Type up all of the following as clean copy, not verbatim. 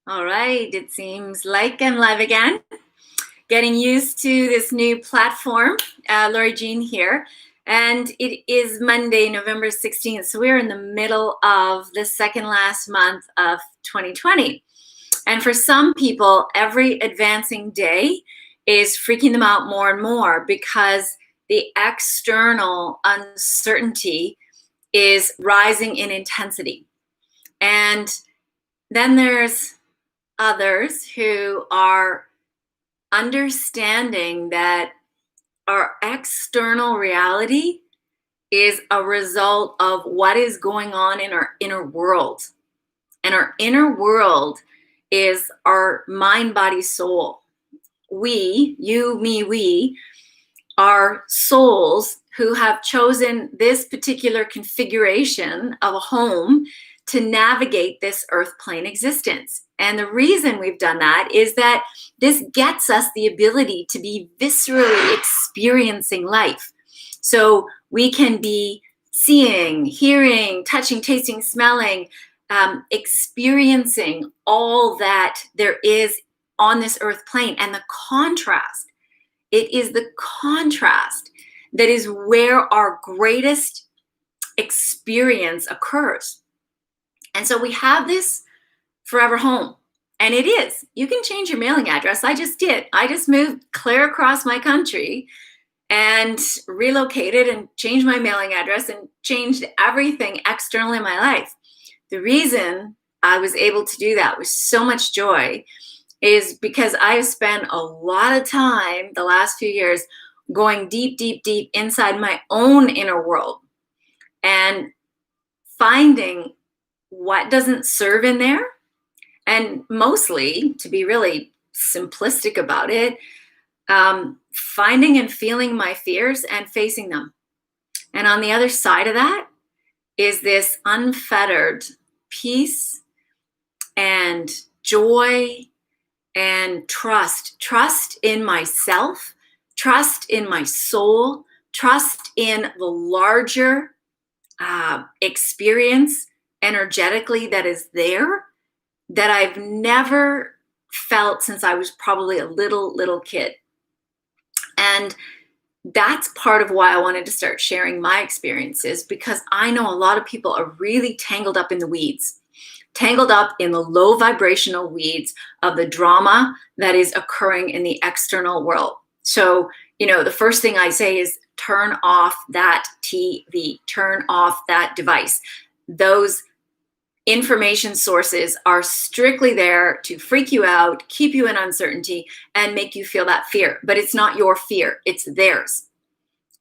All right, it seems like I'm live again. Getting used to this new platform. Lori Jean here. And it is Monday, November 16th. So we're in the middle of the second last month of 2020. And for some people, every advancing day is freaking them out more and more because the external uncertainty is rising in intensity. And then there's others who are understanding that our external reality is a result of what is going on in our inner world. And our inner world is our mind, body, soul. We, you, me, we, are souls who have chosen this particular configuration of a home to navigate this earth plane existence. And the reason we've done that is that this gets us the ability to be viscerally experiencing life. So we can be seeing, hearing, touching, tasting, smelling, experiencing all that there is on this earth plane. And the contrast, it is the contrast that is where our greatest experience occurs. And so we have this forever home. And it is. You can change your mailing address. I just did. I just moved clear across my country and relocated and changed my mailing address and changed everything external in my life. The reason I was able to do that with so much joy is because I've spent a lot of time the last few years going deep, deep, deep inside my own inner world and finding what doesn't serve in there. And mostly, to be really simplistic about it, finding and feeling my fears and facing them. And on the other side of that is this unfettered peace and joy and trust in myself, trust in my soul, trust in the larger experience energetically that is there that I've never felt since I was probably a little kid. And that's part of why I wanted to start sharing my experiences, because I know a lot of people are really tangled up in the weeds, tangled up in the low vibrational weeds of the drama that is occurring in the external world. So, the first thing I say is turn off that TV, turn off that device. Those information sources are strictly there to freak you out, keep you in uncertainty, and make you feel that fear. But it's not your fear, it's theirs.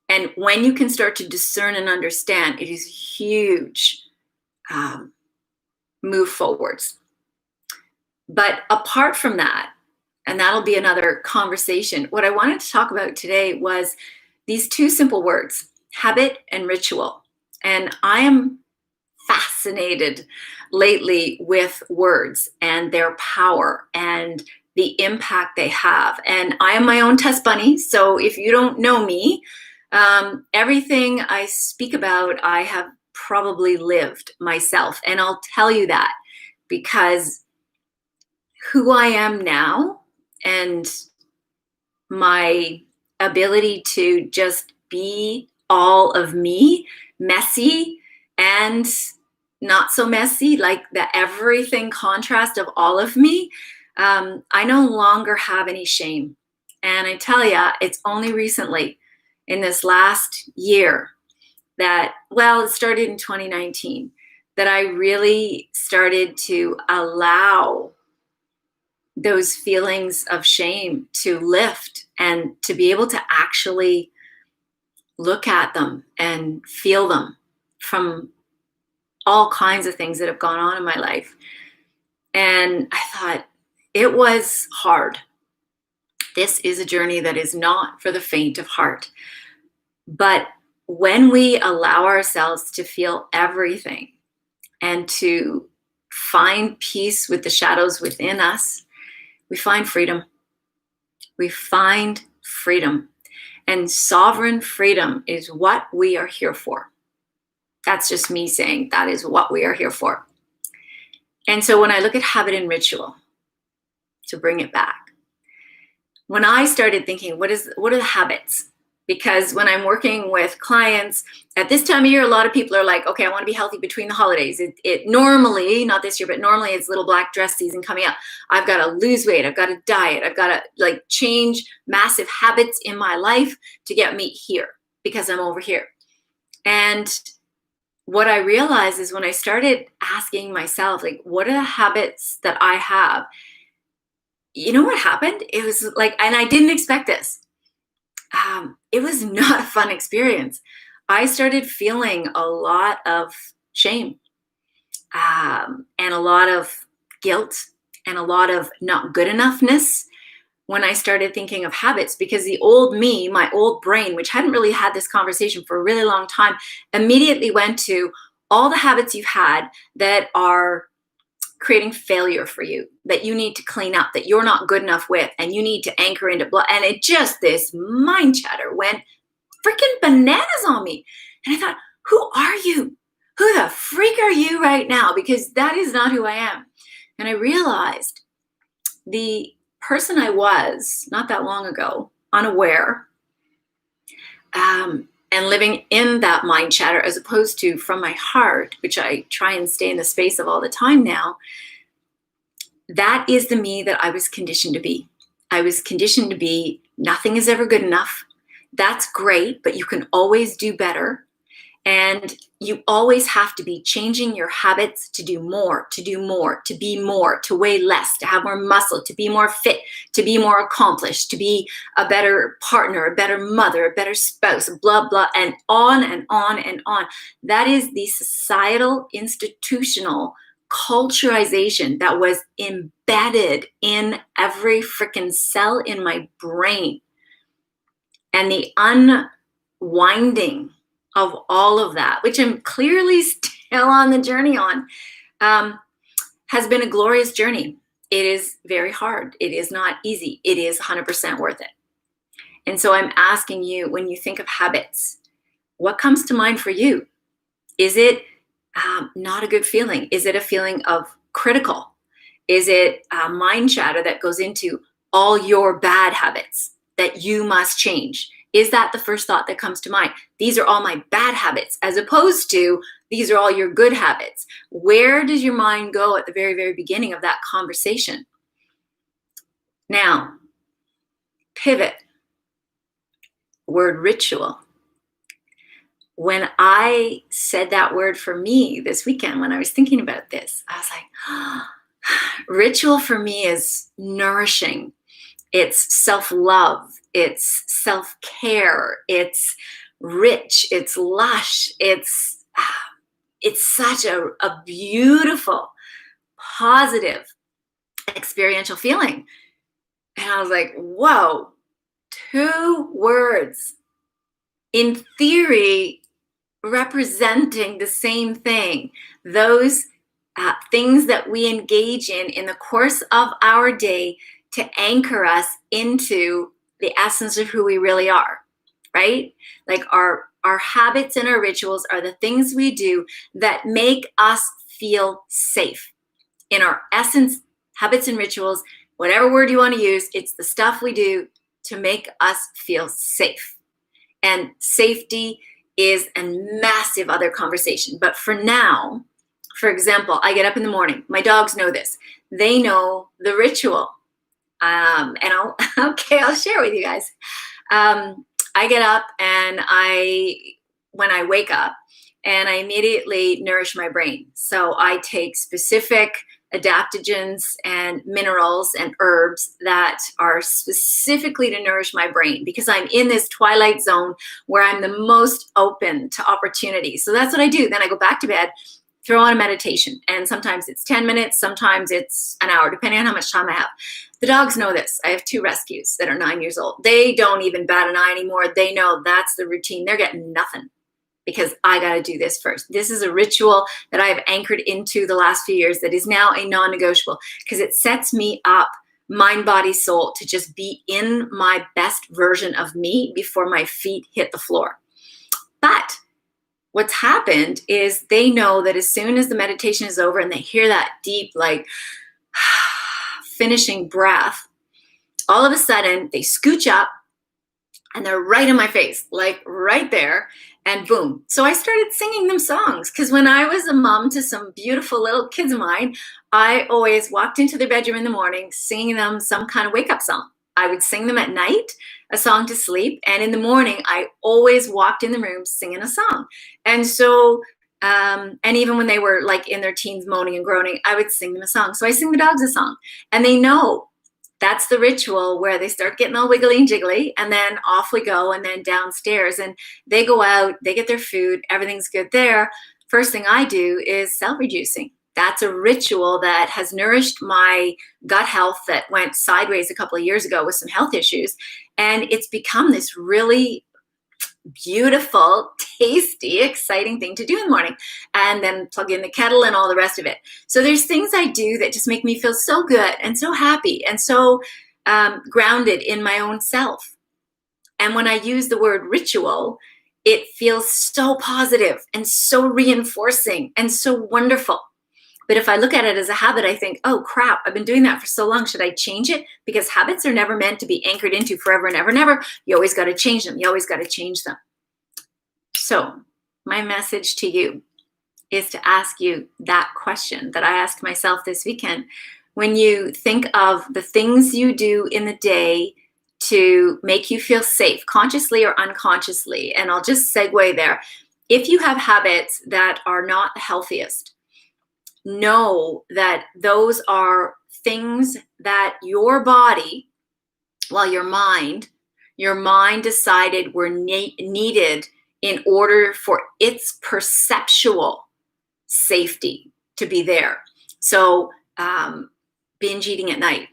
And when you can start to discern and understand, it is huge move forwards. But apart from that, and that'll be another conversation, what I wanted to talk about today was these two simple words, habit and ritual. And I am fascinated lately with words and their power and the impact they have. And I am my own test bunny. So if you don't know me, everything I speak about, I have probably lived myself. And I'll tell you that because who I am now and my ability to just be all of me, messy and not so messy, like the everything contrast of all of me, I no longer have any shame. And I tell you, it's only recently in this last year that, it started in 2019, that I really started to allow those feelings of shame to lift and to be able to actually look at them and feel them from all kinds of things that have gone on in my life. And I thought, it was hard. This is a journey that is not for the faint of heart. But when we allow ourselves to feel everything and to find peace with the shadows within us, we find freedom. We find freedom. And sovereign freedom is what we are here for. That's just me saying that is what we are here for. And so when I look at habit and ritual, to bring it back. When I started thinking, what are the habits? Because when I'm working with clients at this time of year, a lot of people are like, okay, I want to be healthy between the holidays. It normally, not this year, but normally it's little black dress season coming up. I've got to lose weight. I've got to diet. I've got to like change massive habits in my life to get me here because I'm over here. And what I realized is when I started asking myself, like, what are the habits that I have? You know what happened? It was like, and I didn't expect this. It was not a fun experience. I started feeling a lot of shame and a lot of guilt and a lot of not good enoughness when I started thinking of habits, because the old me, my old brain, which hadn't really had this conversation for a really long time, immediately went to all the habits you've had that are creating failure for you, that you need to clean up, that you're not good enough with, and you need to anchor into blood. And it just, this mind chatter went freaking bananas on me. And I thought, who are you? Who the freak are you right now? Because that is not who I am. And I realized the person I was not that long ago, unaware, and living in that mind chatter as opposed to from my heart, which I try and stay in the space of all the time now, that is the me that I was conditioned to be. I was conditioned to be, nothing is ever good enough. That's great, but you can always do better. And you always have to be changing your habits to do more, to do more, to be more, to weigh less, to have more muscle, to be more fit, to be more accomplished, to be a better partner, a better mother, a better spouse, blah, blah, and on and on and on. That is the societal, institutional culturization that was embedded in every freaking cell in my brain. And the unwinding of all of that, which I'm clearly still on the journey on, has been a glorious journey. It is very hard. It is not easy. It is 100% worth it. And so I'm asking you, when you think of habits, what comes to mind for you? Is it not a good feeling? Is it a feeling of critical? Is it a mind chatter that goes into all your bad habits that you must change? Is that the first thought that comes to mind? These are all my bad habits, as opposed to these are all your good habits. Where does your mind go at the very, very beginning of that conversation? Now, pivot. Word ritual. When I said that word for me this weekend, when I was thinking about this, I was like, oh, ritual for me is nourishing. It's self-love. It's self-care. It's rich. It's lush. It's such a beautiful, positive, experiential feeling. And I was like, whoa, 2 words in theory representing the same thing. Those things that we engage in the course of our day to anchor us into the essence of who we really are, right? Like our habits and our rituals are the things we do that make us feel safe. In our essence, habits and rituals, whatever word you want to use, it's the stuff we do to make us feel safe. And safety is a massive other conversation. But for now, for example, I get up in the morning. My dogs know this. They know the ritual. And I'll share with you guys. I get up and when I wake up, and I immediately nourish my brain. So I take specific adaptogens and minerals and herbs that are specifically to nourish my brain, because I'm in this twilight zone where I'm the most open to opportunity. So that's what I do. Then I go back to bed, throw on a meditation. And sometimes it's 10 minutes, sometimes it's an hour, depending on how much time I have. The dogs know this. I have 2 rescues that are 9 years old. They don't even bat an eye anymore. They know that's the routine. They're getting nothing because I got to do this first. This is a ritual that I have anchored into the last few years that is now a non-negotiable, because it sets me up, mind, body, soul, to just be in my best version of me before my feet hit the floor. But what's happened is they know that as soon as the meditation is over and they hear that deep, like, finishing breath, all of a sudden they scooch up and they're right in my face, like right there, and boom. So I started singing them songs, because when I was a mom to some beautiful little kids of mine, I always walked into their bedroom in the morning singing them some kind of wake-up song. I would sing them at night, a song to sleep, and in the morning, I always walked in the room singing a song. And so, and even when they were like in their teens moaning and groaning, I would sing them a song. So I sing the dogs a song, and they know that's the ritual where they start getting all wiggly and jiggly, and then off we go, and then downstairs, and they go out, they get their food, everything's good there. First thing I do is self-reducing. That's a ritual that has nourished my gut health that went sideways a couple of years ago with some health issues. And it's become this really beautiful, tasty, exciting thing to do in the morning, and then plug in the kettle and all the rest of it. So there's things I do that just make me feel so good and so happy and so grounded in my own self. And when I use the word ritual, it feels so positive and so reinforcing and so wonderful. But if I look at it as a habit, I think, oh crap, I've been doing that for so long. Should I change it? Because habits are never meant to be anchored into forever and ever and ever. You always got to change them. You always got to change them. So my message to you is to ask you that question that I asked myself this weekend. When you think of the things you do in the day to make you feel safe, consciously or unconsciously, and I'll just segue there. If you have habits that are not the healthiest, know that those are things that your body, well, your mind decided were needed in order for its perceptual safety to be there. So binge eating at night,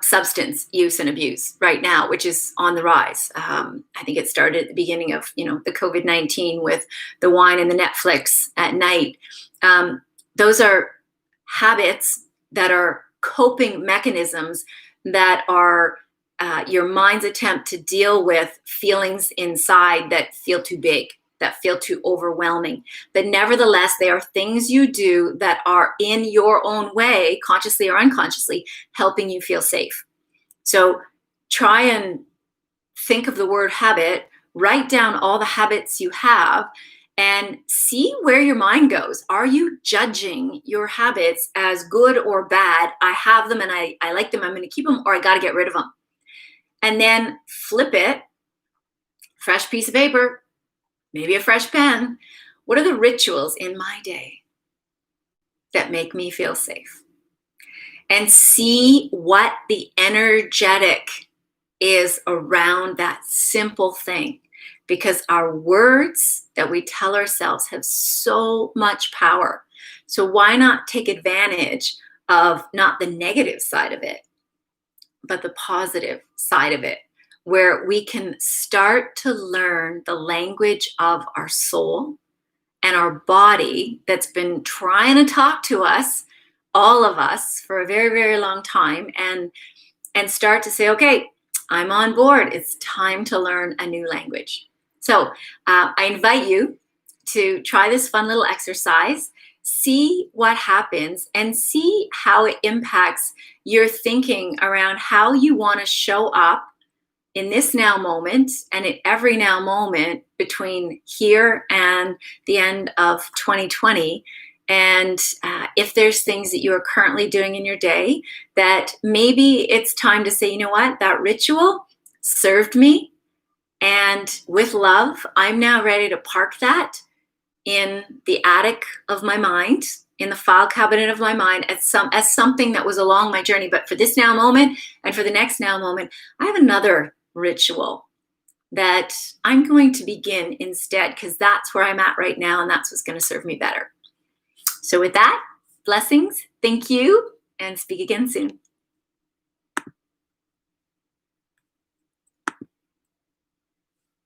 substance use and abuse right now, which is on the rise. I think it started at the beginning of the COVID-19 with the wine and the Netflix at night. Those are habits that are coping mechanisms that are your mind's attempt to deal with feelings inside that feel too big, that feel too overwhelming. But nevertheless, they are things you do that are in your own way, consciously or unconsciously, helping you feel safe. So try and think of the word habit, write down all the habits you have, and see where your mind goes. Are you judging your habits as good or bad? I have them and I like them, I'm going to keep them, or I got to get rid of them. And then flip it, fresh piece of paper, maybe a fresh pen. What are the rituals in my day that make me feel safe? And see what the energetic is around that simple thing. Because our words that we tell ourselves have so much power. So why not take advantage of not the negative side of it, but the positive side of it, where we can start to learn the language of our soul and our body that's been trying to talk to us, all of us, for a very, very long time, and start to say, okay, I'm on board. It's time to learn a new language. So I invite you to try this fun little exercise, see what happens, and see how it impacts your thinking around how you want to show up in this now moment and in every now moment between here and the end of 2020. And if there's things that you are currently doing in your day that maybe it's time to say, you know what, that ritual served me. And with love, I'm now ready to park that in the attic of my mind, in the file cabinet of my mind, as something that was along my journey. But for this now moment and for the next now moment, I have another ritual that I'm going to begin instead, because that's where I'm at right now, and that's what's going to serve me better. So with that, blessings, thank you, and speak again soon.